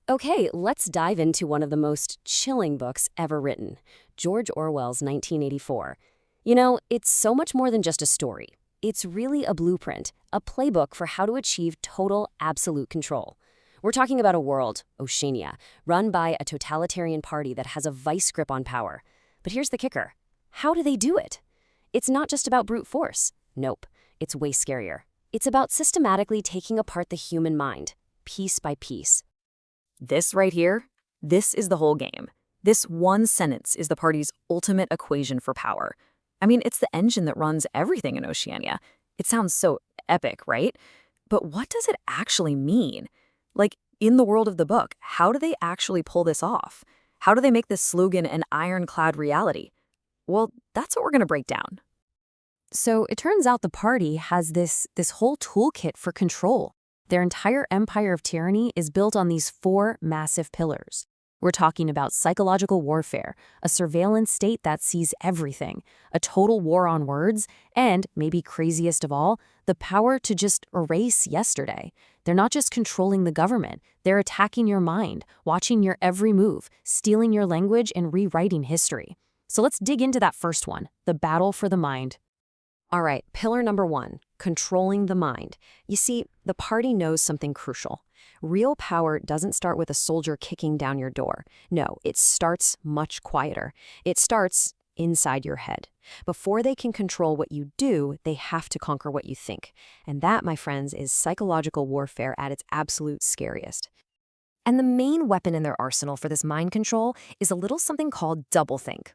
Okay, let's dive into one of the most chilling books ever written, George Orwell's 1984. It's so much more than just a story. It's really a blueprint, a playbook for how to achieve total, absolute control. We're talking about a world, Oceania, run by a totalitarian party that has a vice grip on power. But here's the kicker. How do they do it? It's not just about brute force. Nope, it's way scarier. It's about systematically taking apart the human mind, piece by piece. This right here, this is the whole game. This one sentence is the party's ultimate equation for power. I mean, it's the engine that runs everything in Oceania. It sounds so epic, right? But what does it actually mean? Like, in the world of the book, how do they actually pull this off? How do they make this slogan an ironclad reality? Well, that's what we're going to break down. So it turns out the party has this whole toolkit for control. Their entire empire of tyranny is built on these four massive pillars. We're talking about psychological warfare, a surveillance state that sees everything, a total war on words, and, maybe craziest of all, the power to just erase yesterday. They're not just controlling the government, they're attacking your mind, watching your every move, stealing your language, and rewriting history. So let's dig into that first one, the battle for the mind. All right, pillar number one, controlling the mind. You see, the party knows something crucial. Real power doesn't start with a soldier kicking down your door. No, it starts much quieter. It starts inside your head. Before they can control what you do, they have to conquer what you think. And that, my friends, is psychological warfare at its absolute scariest. And the main weapon in their arsenal for this mind control is a little something called doublethink.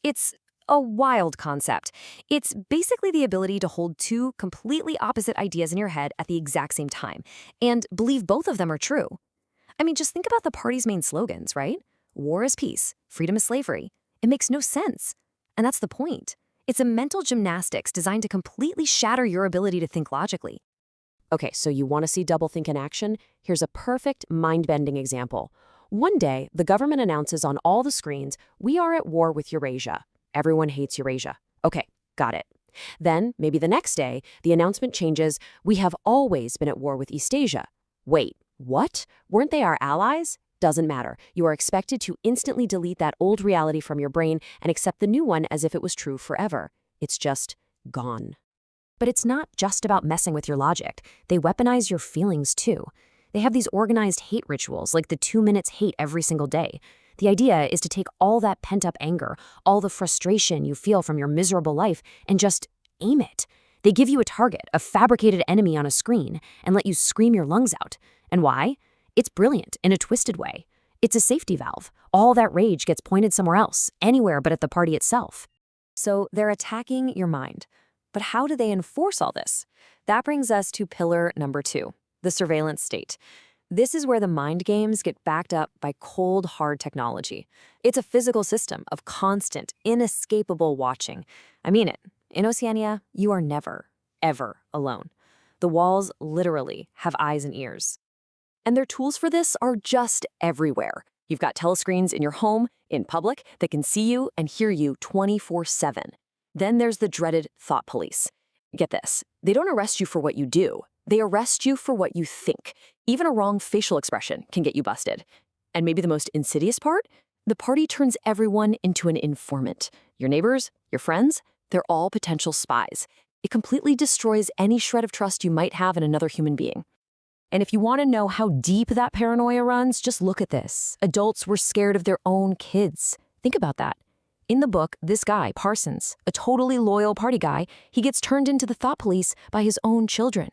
It's a wild concept. It's basically the ability to hold two completely opposite ideas in your head at the exact same time and believe both of them are true. I mean, just think about the party's main slogans, right? War is peace, freedom is slavery. It makes no sense. And that's the point. It's a mental gymnastics designed to completely shatter your ability to think logically. Okay, so you want to see doublethink in action? Here's a perfect mind-bending example. One day, the government announces on all the screens, "We are at war with Eurasia." Everyone hates Eurasia. Okay, got it. Then, maybe the next day, the announcement changes, "We have always been at war with Eastasia." Wait, what? Weren't they our allies? Doesn't matter. You are expected to instantly delete that old reality from your brain and accept the new one as if it was true forever. It's just gone. But it's not just about messing with your logic. They weaponize your feelings too. They have these organized hate rituals, like the 2 minutes hate every single day. The idea is to take all that pent-up anger, all the frustration you feel from your miserable life, and just aim it. They give you a target, a fabricated enemy on a screen, and let you scream your lungs out. And why? It's brilliant in a twisted way. It's a safety valve. All that rage gets pointed somewhere else, anywhere but at the party itself. So they're attacking your mind. But how do they enforce all this? That brings us to pillar number two, the surveillance state. This is where the mind games get backed up by cold, hard technology. It's a physical system of constant, inescapable watching. I mean it. In Oceania, you are never, ever alone. The walls literally have eyes and ears. And their tools for this are just everywhere. You've got telescreens in your home, in public, that can see you and hear you 24/7. Then there's the dreaded thought police. Get this, they don't arrest you for what you do. They arrest you for what you think. Even a wrong facial expression can get you busted. And maybe the most insidious part? The party turns everyone into an informant. Your neighbors, your friends, they're all potential spies. It completely destroys any shred of trust you might have in another human being. And if you want to know how deep that paranoia runs, just look at this. Adults were scared of their own kids. Think about that. In the book, this guy, Parsons, a totally loyal party guy, he gets turned into the thought police by his own children.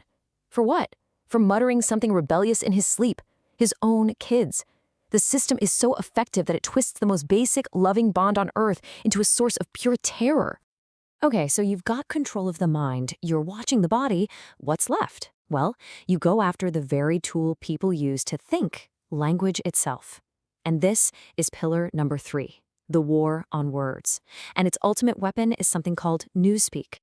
For what? For muttering something rebellious in his sleep. His own kids. The system is so effective that it twists the most basic, loving bond on earth into a source of pure terror. Okay, so you've got control of the mind. You're watching the body. What's left? Well, you go after the very tool people use to think, language itself. And this is pillar number three, the war on words. And its ultimate weapon is something called newspeak.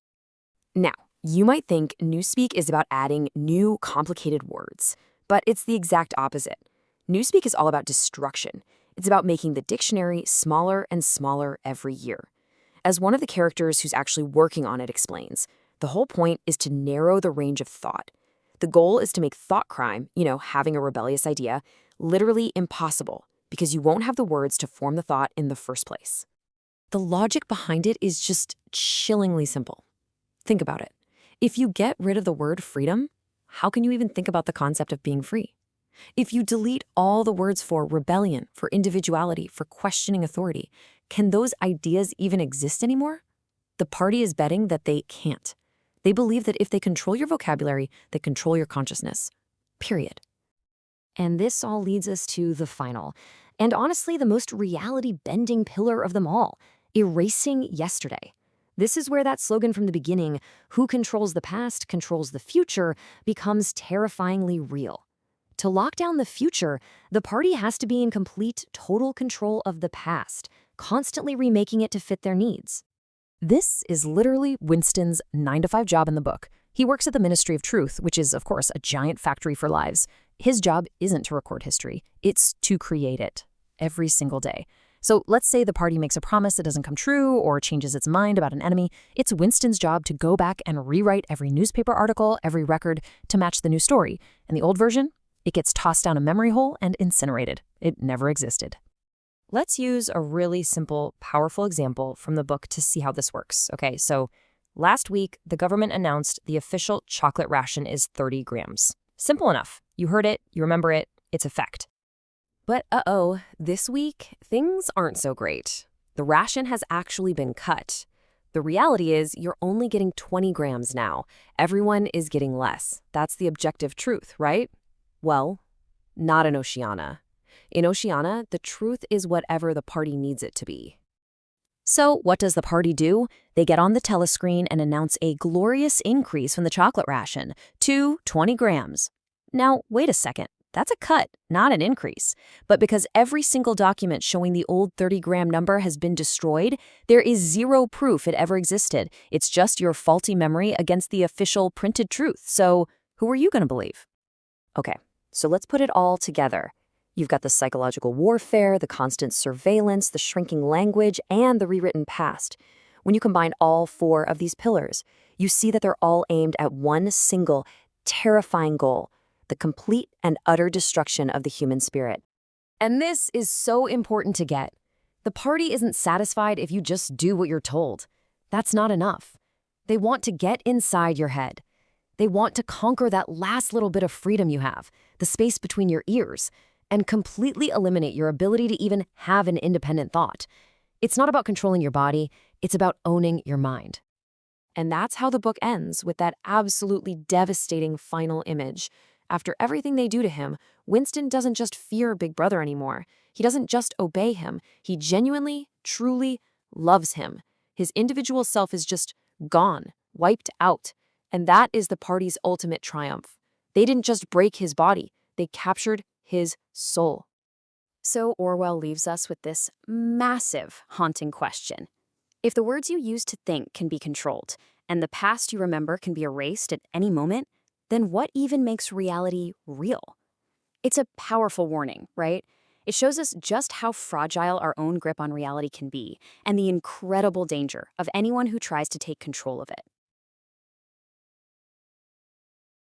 Now, you might think newspeak is about adding new, complicated words, but it's the exact opposite. Newspeak is all about destruction. It's about making the dictionary smaller and smaller every year. As one of the characters who's actually working on it explains, the whole point is to narrow the range of thought. The goal is to make thought crime, having a rebellious idea, Literally impossible, because you won't have the words to form the thought in the first place. The logic behind it is just chillingly simple. Think about it. If you get rid of the word freedom, how can you even think about the concept of being free? If you delete all the words for rebellion, for individuality, for questioning authority, can those ideas even exist anymore? The party is betting that they can't. They believe that if they control your vocabulary, they control your consciousness. Period. And this all leads us to the final, and honestly the most reality-bending pillar of them all, erasing yesterday. This is where that slogan from the beginning, "Who controls the past controls the future," becomes terrifyingly real. To lock down the future, the party has to be in complete, total control of the past, constantly remaking it to fit their needs. This is literally Winston's 9-to-5 job in the book. He works at the Ministry of Truth, which is, of course, a giant factory for lives. His job isn't to record history, it's to create it every single day. So let's say the party makes a promise that doesn't come true or changes its mind about an enemy. It's Winston's job to go back and rewrite every newspaper article, every record, to match the new story. And the old version? It gets tossed down a memory hole and incinerated. It never existed. Let's use a really simple, powerful example from the book to see how this works. Okay, so last week, the government announced the official chocolate ration is 30 grams. Simple enough. You heard it, you remember it, it's a fact. But this week, things aren't so great. The ration has actually been cut. The reality is you're only getting 20 grams now. Everyone is getting less. That's the objective truth, right? Well, not in Oceania. In Oceania, the truth is whatever the party needs it to be. So what does the party do? They get on the telescreen and announce a glorious increase from the chocolate ration to 20 grams. Now, wait a second. That's a cut, not an increase. But because every single document showing the old 30-gram number has been destroyed, there is zero proof it ever existed. It's just your faulty memory against the official printed truth. So who are you going to believe? Okay, so let's put it all together. You've got the psychological warfare, the constant surveillance, the shrinking language, and the rewritten past. When you combine all four of these pillars, you see that they're all aimed at one single, terrifying goal: the complete and utter destruction of the human spirit. And this is so important to get. The party isn't satisfied if you just do what you're told. That's not enough. They want to get inside your head. They want to conquer that last little bit of freedom you have, the space between your ears, and completely eliminate your ability to even have an independent thought. It's not about controlling your body, it's about owning your mind. And that's how the book ends, with that absolutely devastating final image. After everything they do to him, Winston doesn't just fear Big Brother anymore. He doesn't just obey him. He genuinely, truly loves him. His individual self is just gone, wiped out. And that is the party's ultimate triumph. They didn't just break his body, they captured his soul. So Orwell leaves us with this massive, haunting question. If the words you use to think can be controlled, and the past you remember can be erased at any moment, then what even makes reality real? It's a powerful warning, right? It shows us just how fragile our own grip on reality can be, and the incredible danger of anyone who tries to take control of it.